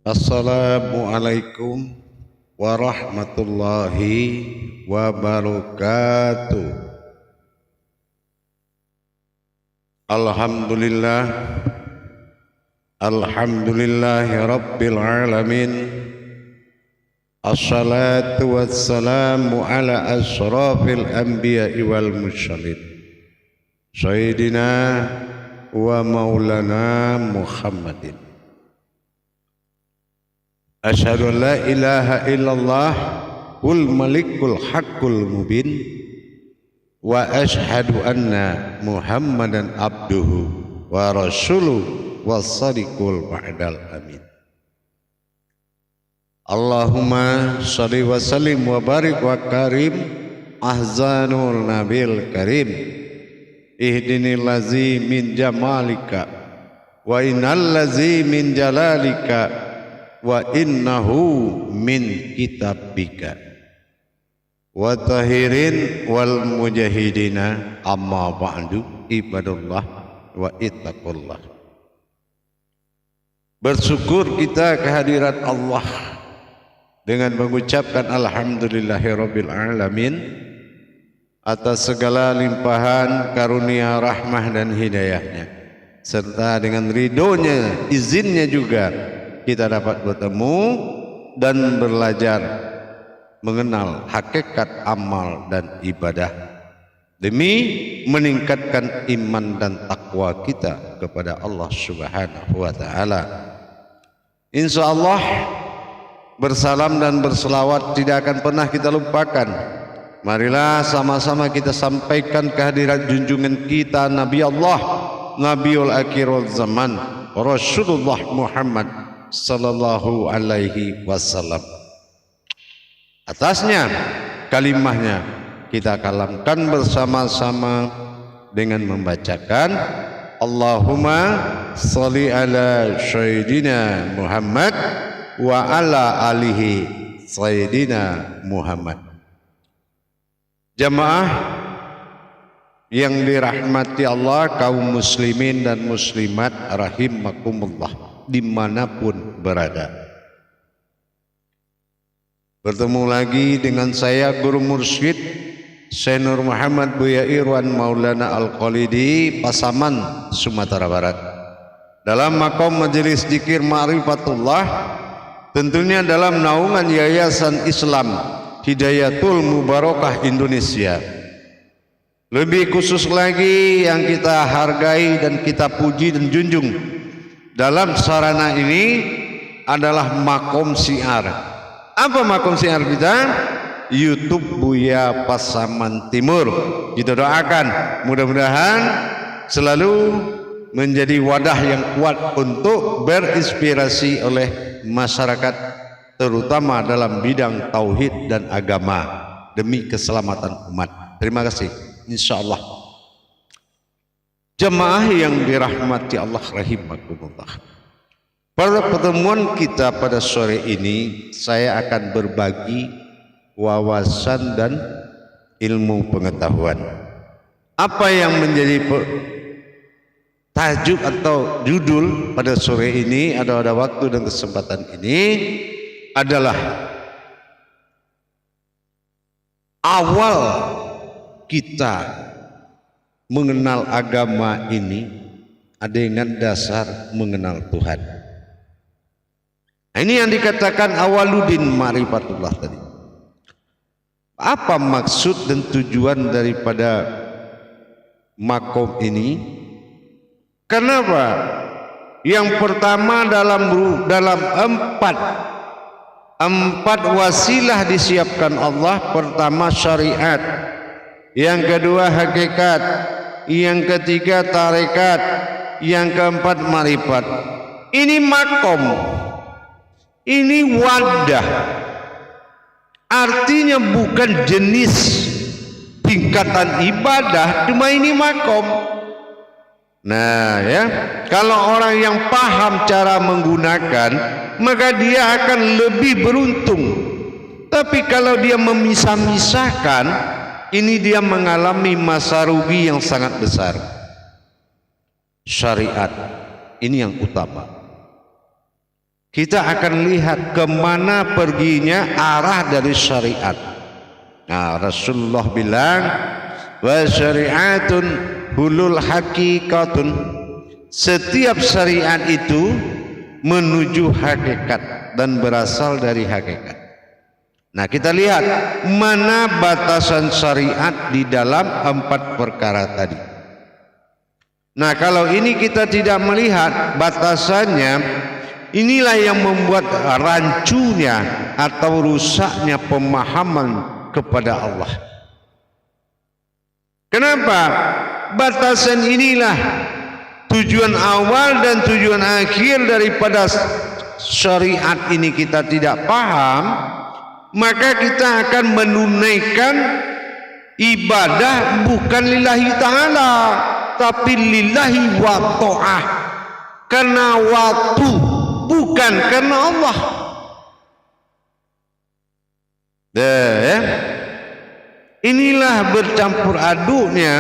Assalamualaikum warahmatullahi wabarakatuh. Alhamdulillah, alhamdulillahi rabbil alamin. Assalatu wassalamu ala asrafil anbiya'i wal mursalin Sayyidina wa maulana Muhammadin. Asyhadu an la ilaha illallah kul malikul haqqul mubin wa asyhadu anna Muhammadan abduhu wa rasuluhu was-sadiqul wa'dal amin. Allahumma shalli wa sallim wa barik wa karim ahzanul nabil karim ihdinil lazi min jamalika wa innal lazi min jalalika wa innahu min kitabika wa tahirin wal mujahidina amma ba'du ibadallah wa ittaqullah. Bersyukur kita kehadirat Allah dengan mengucapkan alhamdulillahirabbil alamin atas segala limpahan karunia rahmah dan hidayahnya, serta dengan ridhonya izinnya juga kita dapat bertemu dan belajar mengenal hakikat amal dan ibadah demi meningkatkan iman dan takwa kita kepada Allah Subhanahu wa taala. Insyaallah bersalam dan berselawat tidak akan pernah kita lupakan. Marilah sama-sama kita sampaikan kehadiran junjungan kita Nabi Allah, Nabiul Akhirul Zaman, Rasulullah Muhammad sallallahu alaihi wasallam. Atasnya kalimahnya kita kalamkan bersama-sama dengan membacakan Allahumma sholli ala sayyidina Muhammad wa ala alihi sayyidina Muhammad. Jamaah yang dirahmati Allah, kaum muslimin dan muslimat rahimakumullah dimanapun berada. Bertemu lagi dengan saya Guru Mursyid Syekh Nur Muhammad Buya Irwan Maulana Al-Khalidi, Pasaman, Sumatera Barat, dalam makom majelis zikir Ma'rifatullah, tentunya dalam naungan Yayasan Islam Hidayatul Mubarakah Indonesia. Lebih khusus lagi yang kita hargai dan kita puji dan junjung dalam sarana ini adalah makom siar. Apa makom siar kita? YouTube Buya Pasaman Timur. Kita doakan mudah-mudahan selalu menjadi wadah yang kuat untuk berinspirasi oleh masyarakat, terutama dalam bidang tauhid dan agama demi keselamatan umat. Terima kasih. Insyaallah. Jemaah yang dirahmati Allah rahimakumullah, pada pertemuan kita pada sore ini saya akan berbagi wawasan dan ilmu pengetahuan. Apa yang menjadi tajuk atau judul pada sore ini atau ada waktu dan kesempatan ini adalah awal kita mengenal agama ini ada dengan dasar mengenal Tuhan. Nah, ini yang dikatakan awaludin ma'rifatullah tadi. Apa maksud dan tujuan daripada makom ini? Kenapa? Yang pertama dalam empat wasilah disiapkan Allah. Pertama syariat, yang kedua hakikat, yang ketiga tarekat, yang keempat marifat. Ini makom, ini wadah, artinya bukan jenis tingkatan ibadah, cuma ini makom. Nah ya, kalau orang yang paham cara menggunakan, maka dia akan lebih beruntung. Tapi kalau dia memisah-misahkan, ini dia mengalami masa rugi yang sangat besar. Syariat ini yang utama. kita akan lihat kemana perginya arah dari syariat. Nah, Rasulullah bilang, wa syariatun hulul hakikatun. Setiap syariat itu menuju hakikat dan berasal dari hakikat. Nah, kita lihat mana batasan syariat di dalam 4 perkara tadi. Nah, kalau ini kita tidak melihat batasannya, inilah yang membuat rancunya atau rusaknya pemahaman kepada Allah. Kenapa? Batasan inilah tujuan awal dan tujuan akhir daripada syariat ini kita tidak paham, maka kita akan menunaikan ibadah bukan lillahi ta'ala, tapi lillahi wa ta'ah, karena waktu, bukan karena Allah. Inilah bercampur aduknya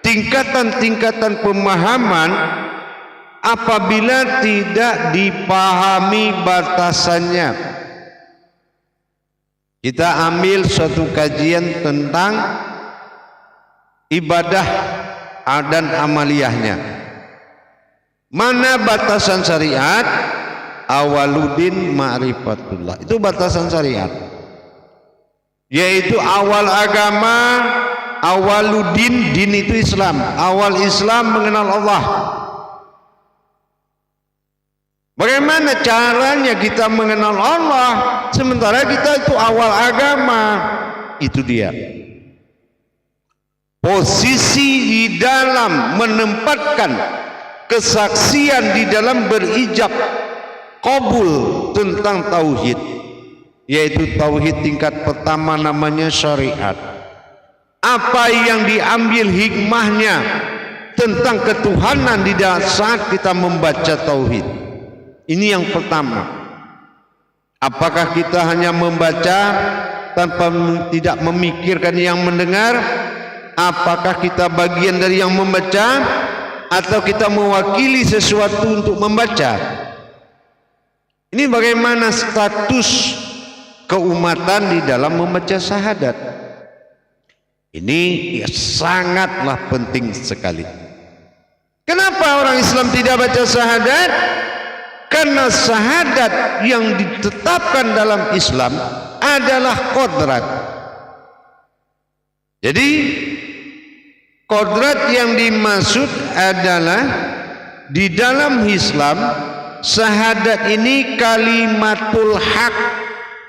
tingkatan-tingkatan pemahaman apabila tidak dipahami batasannya. Kita ambil suatu kajian tentang ibadah dan amaliyahnya. Mana batasan syariat? Awaluddin ma'rifatullah. Itu batasan syariat. Yaitu awal agama, awaluddin, din itu Islam. Awal Islam mengenal Allah. Bagaimana caranya kita mengenal Allah sementara kita itu awal agama? Itu dia. Posisi di dalam menempatkan kesaksian di dalam berijab qabul tentang tauhid, yaitu tauhid tingkat pertama namanya syariat. Apa yang diambil hikmahnya tentang ketuhanan di saat kita membaca tauhid. Ini yang pertama. Apakah kita hanya membaca tanpa tidak memikirkan yang mendengar? Apakah kita bagian dari yang membaca atau kita mewakili sesuatu untuk membaca? Ini bagaimana status keumatan di dalam membaca syahadat? Ini sangatlah penting sekali. Kenapa orang Islam tidak baca syahadat? Karena syahadat yang ditetapkan dalam Islam adalah kodrat. Jadi kodrat yang dimaksud adalah di dalam Islam syahadat ini kalimatul haq,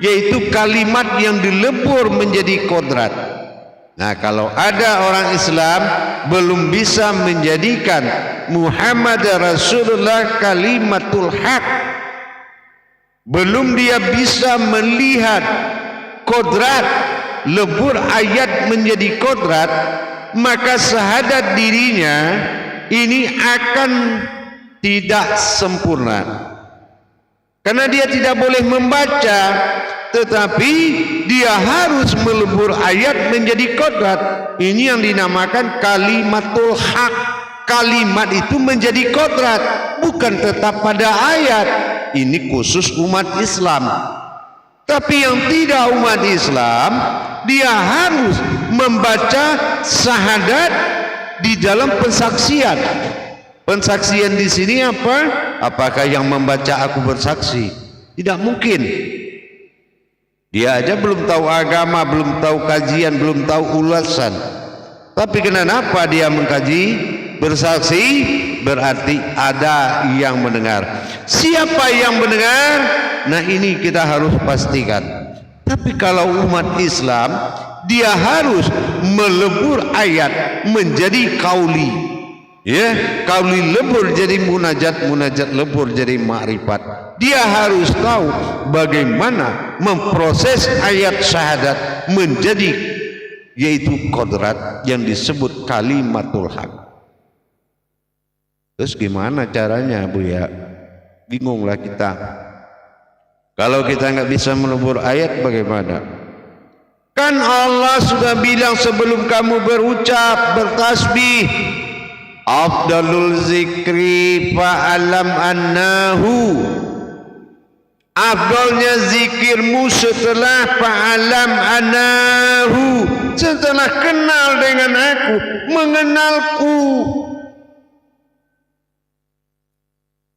yaitu kalimat yang dilebur menjadi kodrat. Nah, kalau ada orang Islam belum bisa menjadikan Muhammad Rasulullah kalimatul haq, belum dia bisa melihat kodrat, lebur ayat menjadi kodrat, maka syahadat dirinya ini akan tidak sempurna. Karena dia tidak boleh membaca, tetapi dia harus melebur ayat menjadi kodrat. Ini yang dinamakan kalimatul haq. Kalimat itu menjadi kodrat, bukan tetap pada ayat. Ini khusus umat Islam. Tapi yang tidak umat Islam, dia harus membaca syahadat di dalam pensaksian. Pensaksian di sini apa? Apakah yang membaca aku bersaksi? Tidak mungkin. Dia aja belum tahu agama, belum tahu kajian, belum tahu ulasan. Tapi kenapa dia mengkaji? Bersaksi berarti ada yang mendengar. Siapa yang mendengar? Nah, ini kita harus pastikan. Tapi kalau umat Islam, dia harus melebur ayat menjadi kauli. Ya, kauli lebur jadi munajat, munajat lebur jadi ma'rifat. Dia harus tahu bagaimana memproses ayat syahadat menjadi, yaitu kodrat yang disebut kalimatul haq. Terus gimana caranya, Bu ya? Bingunglah kita. Kalau kita nggak bisa melebur ayat, bagaimana? Kan Allah sudah bilang sebelum kamu berucap, bertasbih, afdalul zikri fa'alam annahu Afdalnya zikirmu setelah fa'alam anahu, setelah kenal dengan aku, mengenalku.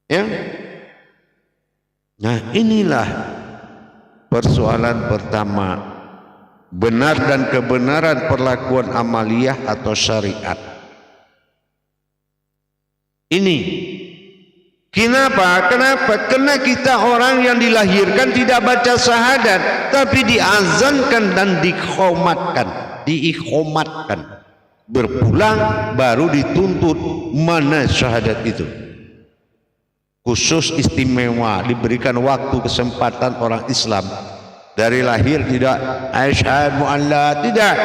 Ya. Nah, inilah persoalan pertama, benar dan kebenaran perlakuan amaliyah atau syariat. Ini kenapa? Karena kita orang yang dilahirkan tidak baca syahadat, tapi diazankan dan diikhomatkan. Berpulang baru dituntut mana syahadat itu. Khusus istimewa, diberikan waktu kesempatan orang Islam dari lahir tidak asyhadu an la, tidak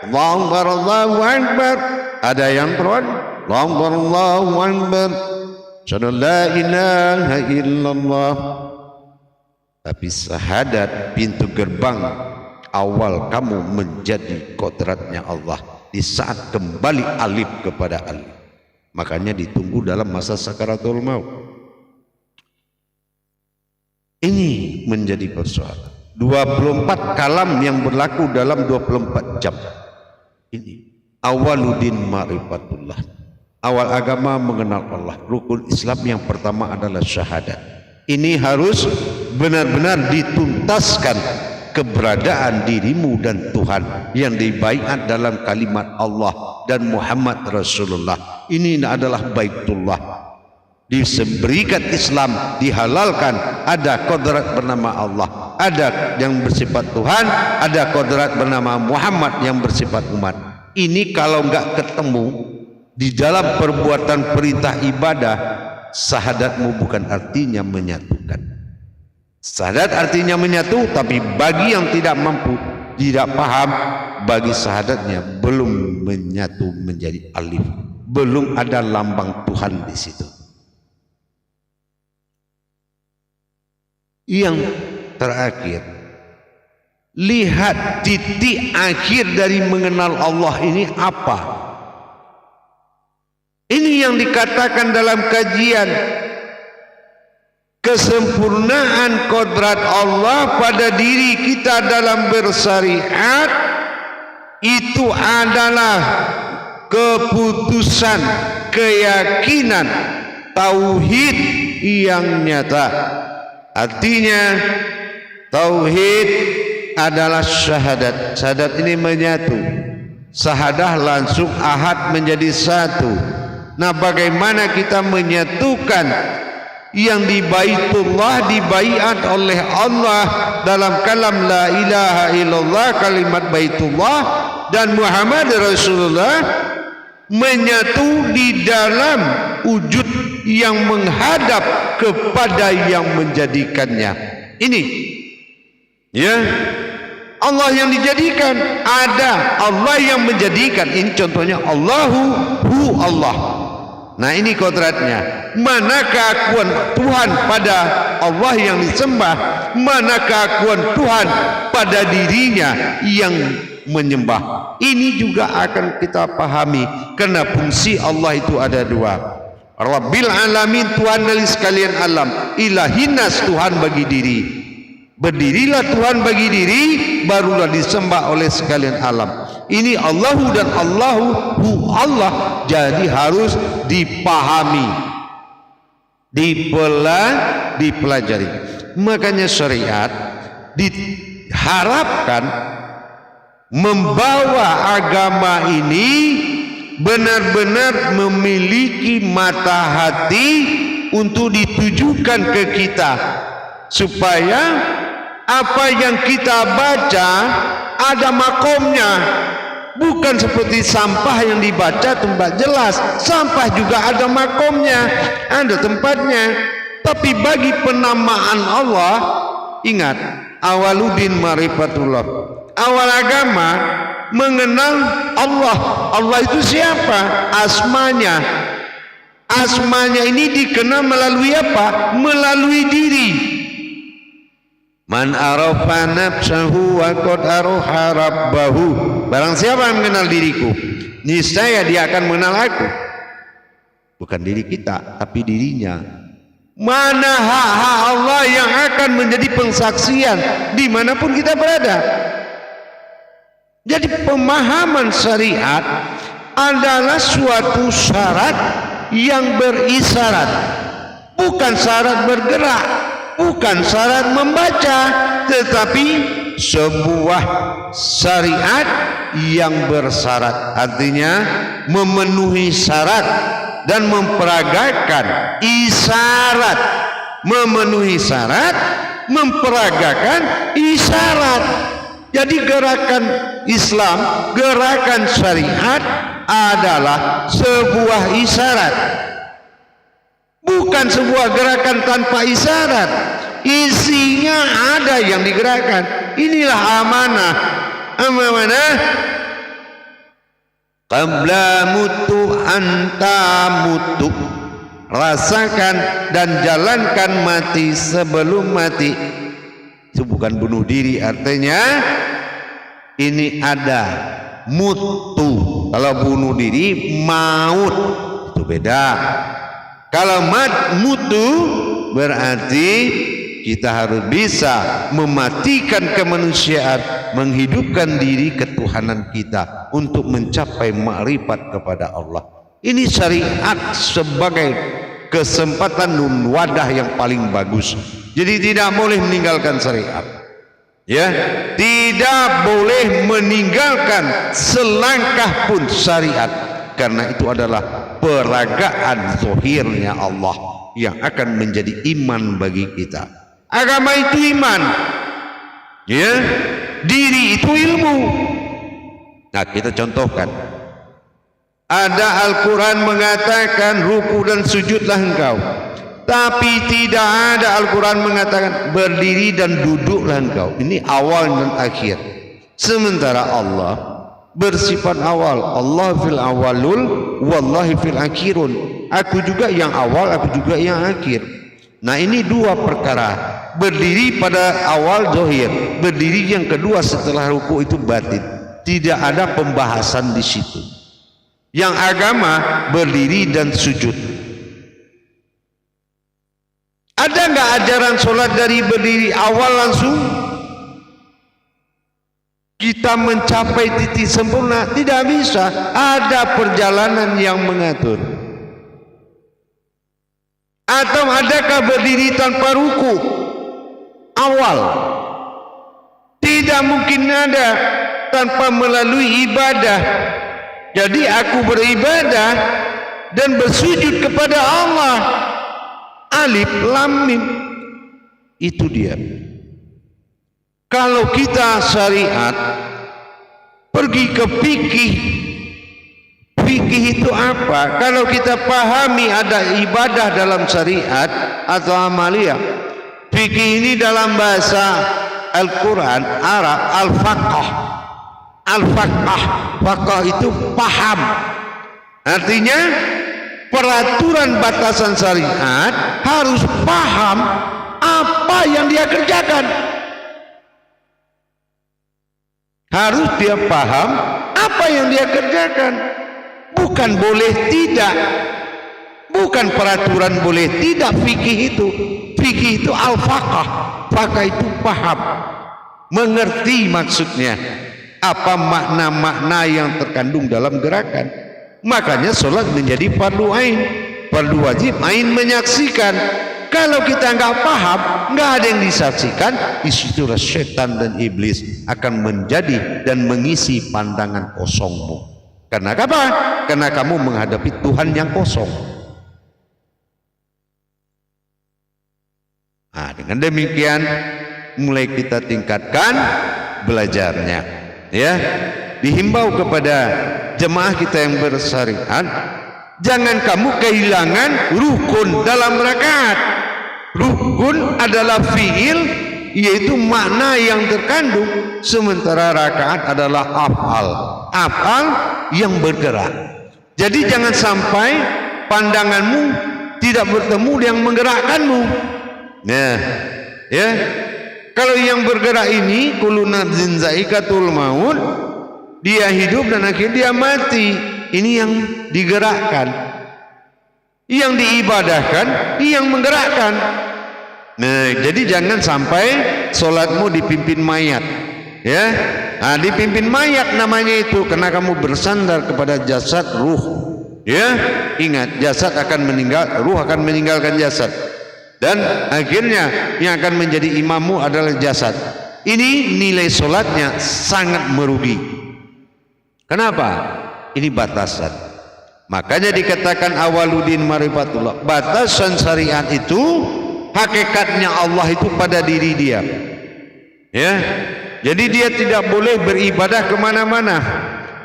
Allahu akbar, ada yang beron Allahu akbar, la ilaha illallah. Tapi syahadat pintu gerbang awal kamu menjadi kodratnya Allah di saat kembali alif kepada alif. Makanya ditunggu dalam masa sakaratul maut. Ini menjadi persoalan. 24 kalam yang berlaku dalam 24 jam. Ini awaluddin ma'rifatullah. Awal agama mengenal Allah. Rukun Islam yang pertama adalah syahadat. Ini harus benar-benar dituntaskan keberadaan dirimu dan Tuhan yang dibaiat dalam kalimat Allah dan Muhammad Rasulullah. Ini adalah Baitullah. Diberikan Islam, dihalalkan, ada kodrat bernama Allah, ada yang bersifat Tuhan, ada kodrat bernama Muhammad yang bersifat umat. Ini kalau enggak ketemu di dalam perbuatan perintah ibadah, syahadatmu bukan artinya menyatukan. Syahadat artinya menyatu, tapi bagi yang tidak mampu, tidak paham, bagi syahadatnya belum menyatu menjadi alif, belum ada lambang Tuhan di situ. Yang terakhir, lihat titik akhir dari mengenal Allah ini apa. Ini yang dikatakan dalam kajian, kesempurnaan kodrat Allah pada diri kita dalam bersyariat itu adalah keputusan, keyakinan, tauhid yang nyata. Artinya tauhid adalah syahadat. Syahadat ini menyatu. Syahadah langsung ahad menjadi satu. Nah, bagaimana kita menyatukan yang di Baitullah dibaiat oleh Allah dalam kalam la ilaha illallah, kalimat Baitullah, dan Muhammad Rasulullah menyatu di dalam wujud yang menghadap kepada yang menjadikannya. Ini ya, Allah yang dijadikan, ada Allah yang menjadikan. Ini contohnya Allahu hu Allah. Nah, ini kodratnya. Mana keakuan Tuhan pada Allah yang disembah, mana keakuan Tuhan pada dirinya yang menyembah. Ini juga akan kita pahami, karena fungsi Allah itu ada dua. Rabbil alamin, Tuhan dari sekalian alam. Ilahinas, Tuhan bagi diri. Berdirilah Tuhan bagi diri, barulah disembah oleh sekalian alam. Ini Allahu dan Allahu hu Allah. Jadi harus dipahami, dipelajari. Makanya syariat diharapkan membawa agama ini benar-benar memiliki mata hati untuk ditujukan ke kita, supaya apa yang kita baca ada makomnya, bukan seperti sampah yang dibaca tempat jelas. Sampah juga ada makomnya, ada tempatnya. Tapi bagi penamaan Allah, ingat, awaluddin ma'rifatullah, awal agama mengenal Allah. Allah itu siapa? Asmanya. Asmanya ini dikenal melalui apa? Melalui diri. Man arafa nafsahu wa qad arafa rabbahu. Barang siapa yang mengenal diriku, niscaya dia akan mengenal aku. Bukan diri kita, tapi dirinya. Mana hak-hak Allah yang akan akan menjadi pengsaksian dimanapun kita berada. Jadi pemahaman syariat adalah suatu syarat yang berisyarat, bukan syarat bergerak, bukan syarat membaca, tetapi sebuah syariat yang bersyarat, artinya memenuhi syarat dan memperagakan isyarat, memenuhi syarat, memperagakan isyarat. Jadi gerakan Islam, gerakan syariat adalah sebuah isyarat, bukan sebuah gerakan tanpa isyarat. Isinya ada yang digerakkan. Inilah amanah. Amanah qabla mutu anta mutu, rasakan dan jalankan mati sebelum mati. Itu bukan bunuh diri, artinya ini ada mutu. Kalau bunuh diri maut, itu beda. Kalau mutu berarti kita harus bisa mematikan kemanusiaan, menghidupkan diri ketuhanan kita untuk mencapai makrifat kepada Allah. Ini syariat sebagai kesempatan dan wadah yang paling bagus. Jadi tidak boleh meninggalkan syariat, ya, tidak boleh meninggalkan selangkah pun syariat, karena itu adalah peragaan zahirnya Allah yang akan menjadi iman bagi kita. Agama itu iman, ya, diri itu ilmu. Nah, kita contohkan, ada Al-Quran mengatakan ruku dan sujudlah engkau, tapi tidak ada Al-Quran mengatakan berdiri dan duduklah engkau. Ini awal dan akhir. Sementara Allah bersifat awal. Allah fil awalul, wallahi fil akhirun. Aku juga yang awal, aku juga yang akhir. Nah, ini dua perkara. Berdiri pada awal zahir, berdiri yang kedua setelah ruku itu batin. Tidak ada pembahasan di situ. Yang agama berdiri dan sujud. Ada nggak ajaran sholat dari berdiri awal langsung kita mencapai titik sempurna? Tidak bisa. Ada perjalanan yang mengatur. Atau adakah berdiri tanpa ruku awal? Tidak mungkin ada tanpa melalui ibadah. Jadi aku beribadah dan bersujud kepada Allah. Alif lam mim, itu dia. Kalau kita syariat pergi ke fikih, fikih itu apa? Kalau kita pahami ada ibadah dalam syariat atau amaliyah, fikih ini dalam bahasa Al-Quran Arab al-faqah. Al-faqah, faqah itu paham. Artinya peraturan batasan syariat harus paham apa yang dia kerjakan. Harus dia paham apa yang dia kerjakan. Bukan boleh tidak, bukan peraturan boleh tidak. Fikih itu al-faqah. Faqah itu paham, mengerti maksudnya, apa makna-makna yang terkandung dalam gerakan. Makanya sholat menjadi fardu ain, fardu wajib ain menyaksikan. Kalau kita nggak paham, nggak ada yang disaksikan, disitulah setan dan iblis akan menjadi dan mengisi pandangan kosongmu. Karena apa? Karena kamu menghadapi Tuhan yang kosong. Nah, dengan demikian mulai kita tingkatkan belajarnya, ya. Dihimbau kepada jemaah kita yang bersyariat, jangan kamu kehilangan rukun dalam rakaat. Rukun adalah fiil, yaitu makna yang terkandung, sementara rakaat adalah af'al, af'al yang bergerak. Jadi jangan sampai pandanganmu tidak bertemu yang menggerakkanmu. Nah, ya, kalau yang bergerak ini kullu nafsin za'iqatul maut, dia hidup dan akhirnya dia mati. Ini yang digerakkan, yang diibadahkan, yang menggerakkan. Nah, jadi jangan sampai sholatmu dipimpin mayat, ya. Nah, dipimpin mayat namanya itu karena kamu bersandar kepada jasad ruh, ya. Ingat, jasad akan meninggal, ruh akan meninggalkan jasad, dan akhirnya yang akan menjadi imammu adalah jasad. Ini nilai sholatnya sangat merugi. Kenapa? Ini batasan. Makanya dikatakan awaludin marifatullah. Batasan syariat itu hakikatnya Allah itu pada diri dia, ya. Jadi dia tidak boleh beribadah kemana-mana,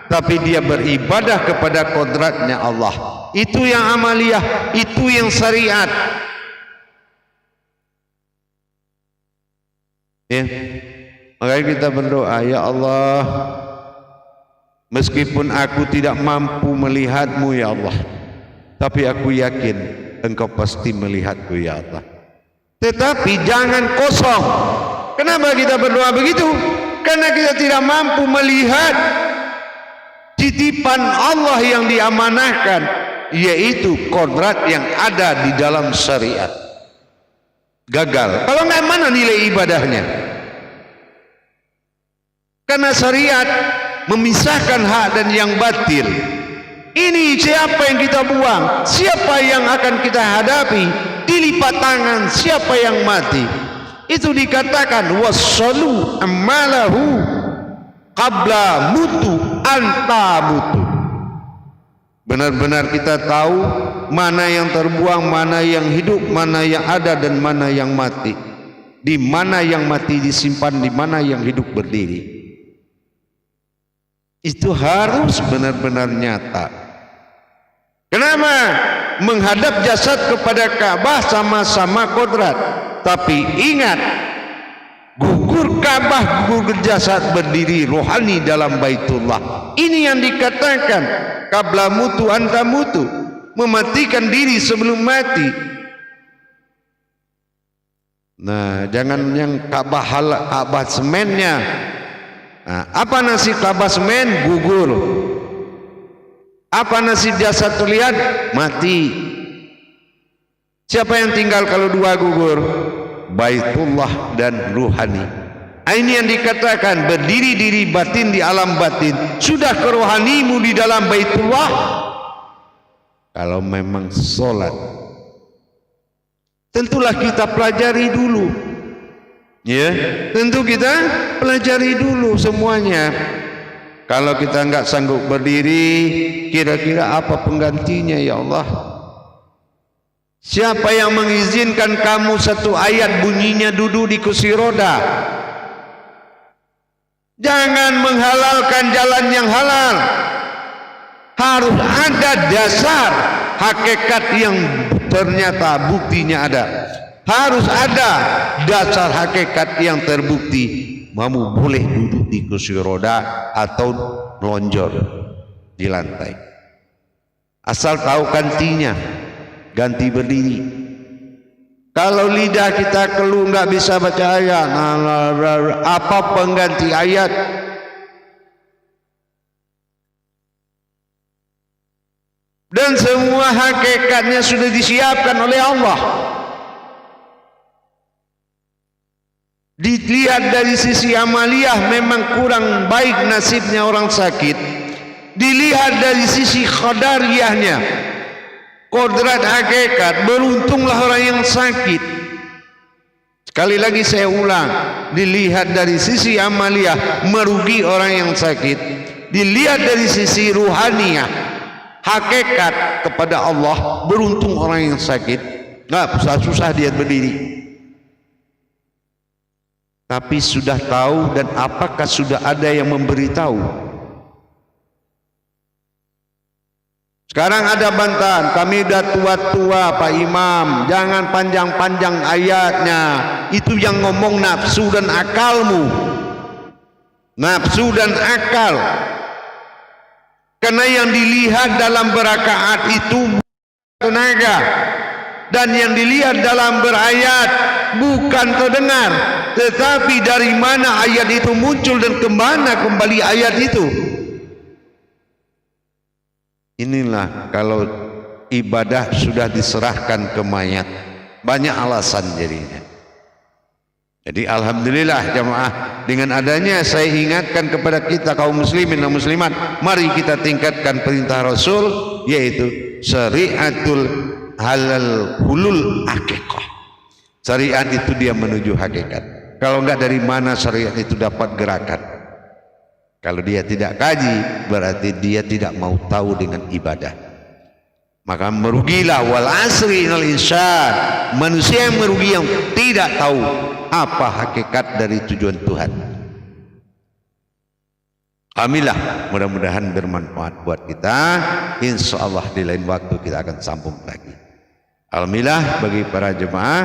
tapi dia beribadah kepada kodratnya Allah. Itu yang amaliyah, itu yang syariat, ya. Makanya kita berdoa, ya Allah, meskipun aku tidak mampu melihatmu ya Allah, tapi aku yakin Engkau pasti melihatku ya Allah. Tetapi jangan kosong. Kenapa kita berdoa begitu? Karena kita tidak mampu melihat titipan Allah yang diamanahkan, yaitu kodrat yang ada di dalam syariat. Gagal. Kalau nggak, mana nilai ibadahnya? Karena syariat memisahkan hak dan yang batil. Ini siapa yang kita buang, siapa yang akan kita hadapi, dilipat tangan siapa yang mati. Itu dikatakan wassalu amalahu qabla mutu anta mutu. Benar-benar kita tahu mana yang terbuang, mana yang hidup, mana yang ada dan mana yang mati. Di mana yang mati disimpan, di mana yang hidup berdiri. Itu harus benar-benar nyata. Kenapa? Menghadap jasad kepada Ka'bah sama-sama kodrat. Tapi ingat, gugur Ka'bah, gugur jasad, berdiri rohani dalam Baitullah. Ini yang dikatakan qabla mutu anta mutu, mematikan diri sebelum mati. Nah, jangan yang Ka'bah semennya. Nah, apa nasib Ka'bah semen? Gugur. Apa nasib jasad terlihat? Mati. Siapa yang tinggal kalau dua gugur? Baitullah dan ruhani. Ini yang dikatakan berdiri diri batin di alam batin. Sudah ke rohanimu di dalam Baitullah. Kalau memang sholat, tentulah kita pelajari dulu, ya. Tentu kita pelajari dulu semuanya. Kalau kita nggak sanggup berdiri, kira-kira apa penggantinya ya Allah? Siapa yang mengizinkan kamu satu ayat bunyinya duduk di kursi roda? Jangan menghalalkan jalan yang halal. Harus ada dasar hakikat yang ternyata buktinya ada. Harus ada dasar hakikat yang terbukti. Kamu boleh duduk di kursi roda atau lonjor di lantai. Asal tahu gantinya, ganti berdiri. Kalau lidah kita keluh nggak bisa baca ayat, apa pengganti ayat? Dan semua hakikatnya sudah disiapkan oleh Allah. Dilihat dari sisi amaliyah memang kurang baik nasibnya orang sakit. Dilihat dari sisi qadariyahnya, kodrat hakikat, beruntunglah orang yang sakit. Sekali lagi saya ulang, dilihat dari sisi amaliyah merugi orang yang sakit. Dilihat dari sisi ruhaniyah, hakikat kepada Allah, beruntung orang yang sakit. Nggak susah-susah dia berdiri. Tapi sudah tahu, dan apakah sudah ada yang memberitahu? Sekarang ada bantahan, kami udah tua-tua Pak Imam, jangan panjang-panjang ayatnya. Itu yang ngomong nafsu dan akalmu. Nafsu dan akal. Karena yang dilihat dalam berakaat itu tenaga, dan yang dilihat dalam berayat bukan terdengar, tetapi dari mana ayat itu muncul dan kemana kembali ayat itu. Inilah kalau ibadah sudah diserahkan ke mayat, banyak alasan jadinya. Jadi alhamdulillah jamaah, dengan adanya saya ingatkan kepada kita kaum muslimin dan muslimat, mari kita tingkatkan perintah Rasul, yaitu syariatul halal hulul akikah. Syariat itu dia menuju hakikat. Kalau enggak, dari mana syariat itu dapat gerakan? Kalau dia tidak kaji, berarti dia tidak mau tahu dengan ibadah. Maka merugilah, wal asri innal insan, manusia yang merugi yang tidak tahu apa hakikat dari tujuan Tuhan. Alhamdulillah, mudah-mudahan bermanfaat buat kita. Insya Allah di lain waktu kita akan sambung lagi. Alhamdulillah, bagi para jemaah,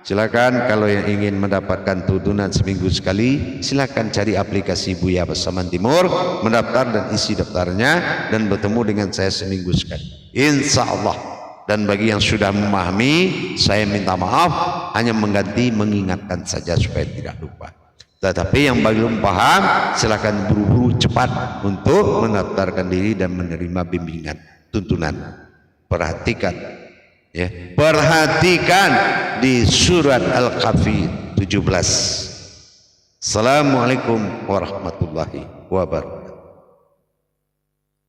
silakan kalau yang ingin mendapatkan tuntunan seminggu sekali, silakan cari aplikasi Buya Pasaman Timur, mendaftar dan isi daftarnya, dan bertemu dengan saya seminggu sekali, insya Allah. Dan bagi yang sudah memahami, saya minta maaf, hanya mengganti mengingatkan saja supaya tidak lupa. Tetapi yang belum paham, silakan buru-buru cepat untuk mendaftarkan diri dan menerima bimbingan tuntunan. Perhatikan, ya, perhatikan di surat Al-Kahfi 17. Assalamualaikum warahmatullahi wabarakatuh.